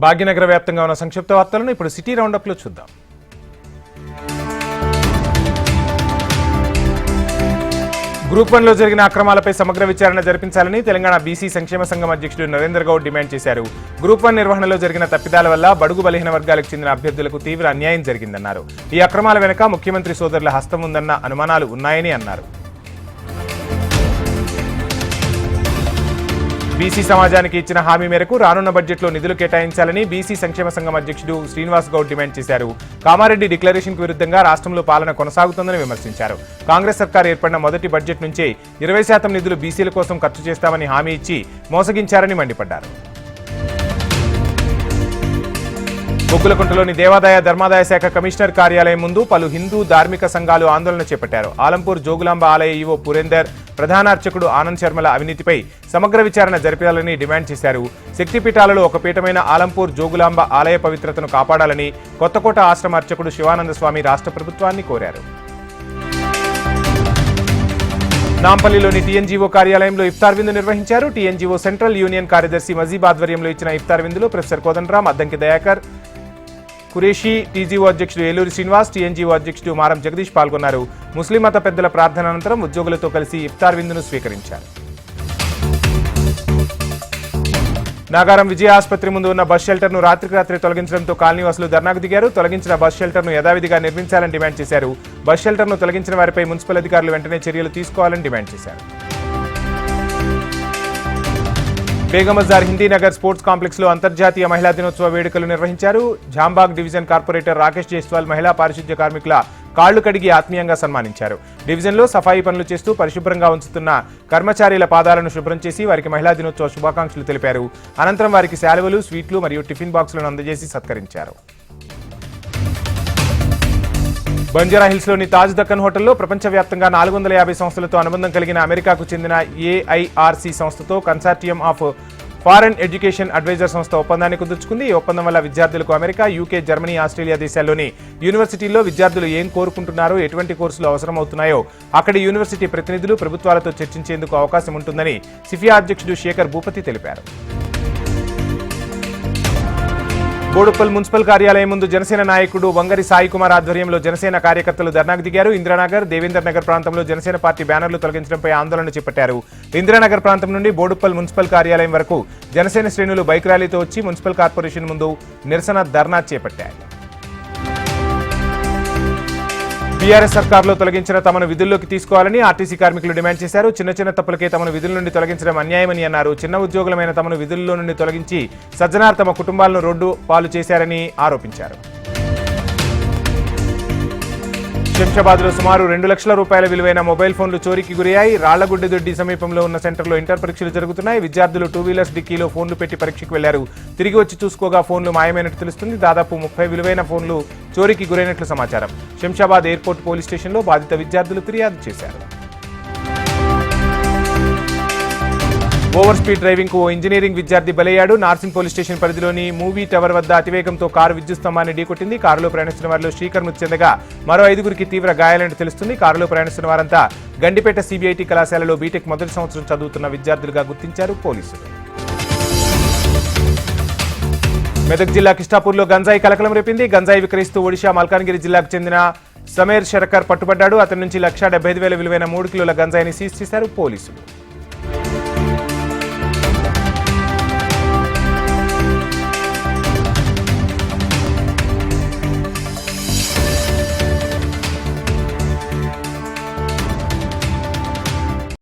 భాగ్యనగర వ్యాప్తంగా ఉన్న సంక్షిప్త వార్తలను ఇప్పుడు సిటీ రౌండప్ లో చూద్దాం. గ్రూప్ 1 లో జరిగిన అక్రమాలపై సమగ్ర విచారణ జరిపించాలని తెలంగాణ బీసీ సంక్షేమ సంఘం అధ్యక్షుడు నరేందర్ గౌడ్ డిమాండ్ చేశారు. గ్రూప్ 1 నిర్వహణలో జరిగిన తప్పిదాల వల్ల బడుగు బలహీన వర్గాలకు చెందిన అభ్యర్థులకు తీవ్ర అన్యాయం జరిగిందన్నారు. ఈ అక్రమాల వెనుక ముఖ్యమంత్రి సోదరుల హస్తం ఉందన్న అనుమానాలు ఉన్నాయని అన్నారు. బీసీ సమాజానికి ఇచ్చిన హామీ మేరకు రానున్న బడ్జెట్లో నిధులు కేటాయించాలని బీసీ సంక్షేమ సంఘం అధ్యక్షుడు శ్రీనివాస్ గౌడ్ డిమాండ్ చేశారు. కామారెడ్డి డిక్లరేషన్కు విరుద్ధంగా రాష్ట్రంలో పాలన కొనసాగుతోందని విమర్శించారు. కాంగ్రెస్ సర్కార్ ఏర్పడిన మొదటి బడ్జెట్ నుంచే 20% నిధులు బీసీల కోసం ఖర్చు చేస్తామని హామీ ఇచ్చి మోసగించారని మండిపడ్డారు. బొగ్గులకుంటలోని దేవాదాయ ధర్మాదాయ శాఖ కమిషనర్ కార్యాలయం ముందు పలు హిందూ ధార్మిక సంఘాలు ఆందోళన చేపట్టారు. ఆలంపూర్ జోగులాంబ ఆలయ ఈవో పురేందర్, ప్రధాన అర్చకుడు ఆనంద్ శర్మల అవినీతిపై సమగ్ర విచారణ జరిపాలని డిమాండ్ చేశారు. శక్తిపీఠాలలో ఒక పీఠమైన ఆలంపూర్ జోగులాంబ ఆలయ పవిత్రతను కాపాడాలని కొత్తకోట ఆశ్రమ అర్చకుడు శివానంద స్వామి రాష్ట్ర ప్రభుత్వాన్ని కోరారు. నాంపల్లిలోని టీఎన్జీఓ కార్యాలయంలో ఇఫ్తార్ విందు నిర్వహించారు. టీఎన్జీఓ సెంట్రల్ యూనియన్ కార్యదర్శి మజీబ్ ఆధ్వర్యంలో ఇచ్చిన ఇఫ్తార్ విందులో ప్రొఫెసర్ కోదండరాం, అద్దంకి దయాకర్, కురేషి, టీజీఓ అధ్యక్షుడు ఏలూరి శ్రీనివాస్, టీఎన్జీఓ అధ్యక్షుడు మారం జగదీష్ పాల్గొన్నారు. ముస్లిం మత పెద్దల ప్రార్థన అనంతరం ఉద్యోగులతో కలిసి ఇఫ్తార్ విందును స్వీకరించారు. నాగారం విజయ ఆసుపత్రి ముందు ఉన్న బస్ షెల్టర్ను రాత్రికి రాత్రి తొలగించడంతో కాలనీవాసులు ధర్నాకు దిగారు. తొలగించిన బస్ షెల్టర్ను యథావిధిగా నిర్మించాలని డిమాండ్ చేశారు. బస్ షెల్టర్ను తొలగించిన వారిపై మున్సిపల్ అధికారులు వెంటనే చర్యలు తీసుకోవాలని డిమాండ్ చేశారు. బేగంబజార్ హిందీనగర్ స్పోర్ట్స్ కాంప్లెక్స్ లో అంతర్జాతీయ మహిళా దినోత్సవ వేడుకలు నిర్వహించారు. జాంబాగ్ డివిజన్ కార్పొరేటర్ రాకేష్ జైస్వాల్ మహిళా పారిశుద్ధ్య కార్మికుల కాళ్లు కడిగి ఆత్మీయంగా సన్మానించారు. డివిజన్లో సఫాయి పనులు చేస్తూ పరిశుభ్రంగా ఉంచుతున్న కర్మచారీల పాదాలను శుభ్రం చేసి వారికి మహిళా దినోత్సవ శుభాకాంక్షలు తెలిపారు. అనంతరం వారికి శాలువలు, స్వీట్లు మరియు టిఫిన్ బాక్సులను అందజేసి సత్కరించారు. బంజారాహిల్స్లోని తాజ్ దక్కన్ హోటల్లో ప్రపంచవ్యాప్తంగా 450 సంస్థలతో అనుబంధం కలిగిన అమెరికాకు చెందిన ఏఐఆర్సీ సంస్థతో consortium of foreign education advisor సంస్థ ఒప్పందాన్ని కుదుర్చుకుంది. ఈ ఒప్పందం వల్ల విద్యార్థులకు అమెరికా, యూకే, జర్మనీ, ఆస్ట్రేలియా దేశాల్లోని యూనివర్సిటీల్లో విద్యార్థులు ఏం కోరుకుంటున్నారో, ఎటువంటి కోర్సులు అవసరమవుతున్నాయో అక్కడి యూనివర్సిటీ ప్రతినిధులు ప్రభుత్వాలతో చర్చించేందుకు అవకాశం ఉంటుందని సిఫియా అధ్యక్షుడు శేఖర్ భూపతి తెలిపారు. బోడుప్పల్ మున్సిపల్ కార్యాలయం ముందు జనసేన నాయకుడు వంగరి సాయి కుమార్ ఆధ్వర్యంలో జనసేన కార్యకర్తలు ధర్నాకు దిగారు. ఇంద్రానగర్, దేవేందర్ నగర్ ప్రాంతంలో జనసేన పార్టీ బ్యానర్లు తొలగించడంపై ఆందోళన చేపట్టారు. ఇంద్రానగర్ ప్రాంతం నుండి బోడుప్పల్ మున్సిపల్ కార్యాలయం వరకు జనసేన శ్రేణులు బైక్ ర్యాలీతో వచ్చి మున్సిపల్ కార్పొరేషన్ ముందు నిరసన ధర్నా చేపట్టారు. బీఆర్ఎస్ సర్కార్లో తొలగించిన తమను విధుల్లోకి తీసుకోవాలని ఆర్టీసీ కార్మికులు డిమాండ్ చేశారు. చిన్న చిన్న తప్పులకే తమను విధుల నుండి తొలగించడం అన్యాయమని అన్నారు. చిన్న ఉద్యోగులమైన తమను విధుల్లో నుండి తొలగించి సజ్జనార్ తమ కుటుంబాలను రోడ్డు పాలు చేశారని ఆరోపించారు. శంషాబాద్లో సుమారు 2 లక్షల రూపాయల విలువైన మొబైల్ ఫోన్లు చోరీకి గురయ్యాయి. రాళ్లగుడ్డదొడ్డి సమీపంలో ఉన్న సెంటర్లో ఇంటర్ పరీక్షలు జరుగుతున్నాయి. విద్యార్థులు 2 వీలర్స్ డిక్కీలో ఫోన్లు పెట్టి పరీక్షకు వెళ్లారు. తిరిగి వచ్చి చూసుకోగా ఫోన్లు మాయమైనట్టు తెలుస్తుంది. దాదాపు 30 విలువైన ఫోన్లు చోరీకి గురైనట్లు సమాచారం. శంషాబాద్ ఎయిర్పోర్ట్ పోలీస్ స్టేషన్లో బాధిత విద్యార్థులు ఫిర్యాదు చేశారు. ఓవర్ స్పీడ్ డ్రైవింగ్ కు ఓ ఇంజనీరింగ్ విద్యార్థి బలయ్యాడు. నార్సింగ్ పోలీస్ స్టేషన్ పరిధిలోని మూవీ టవర్ వద్ద అతివేగంతో కారు విద్యుత్ స్తంభాన్ని ఢీకొట్టింది. కారులో ప్రయాణిస్తున్న వారిలో శ్రీకర్ మృతి చెందగా మరో 5గురికి తీవ్ర గాయాలని తెలుస్తుంది. కారులో ప్రయాణిస్తున్న వారంతా గండిపేట సిబిఐటి కళాశాలలో బీటెక్ మొదటి సంవత్సరం చదువుతున్న విద్యార్థులుగా గుర్తించారు పోలీసులు. మెదక్ జిల్లా కిష్టాపూర్లో గంజాయి కలకలం రేపింది. గంజాయి విక్రయిస్తూ ఒడిషా మల్కాన్గిరి జిల్లాకు చెందిన సమేర్ షరకర్ పట్టుబడ్డాడు. అతని నుంచి 1,75,000 విలువైన 3 కిలోల గంజాయిని సీజ్ చేశారు పోలీసులు.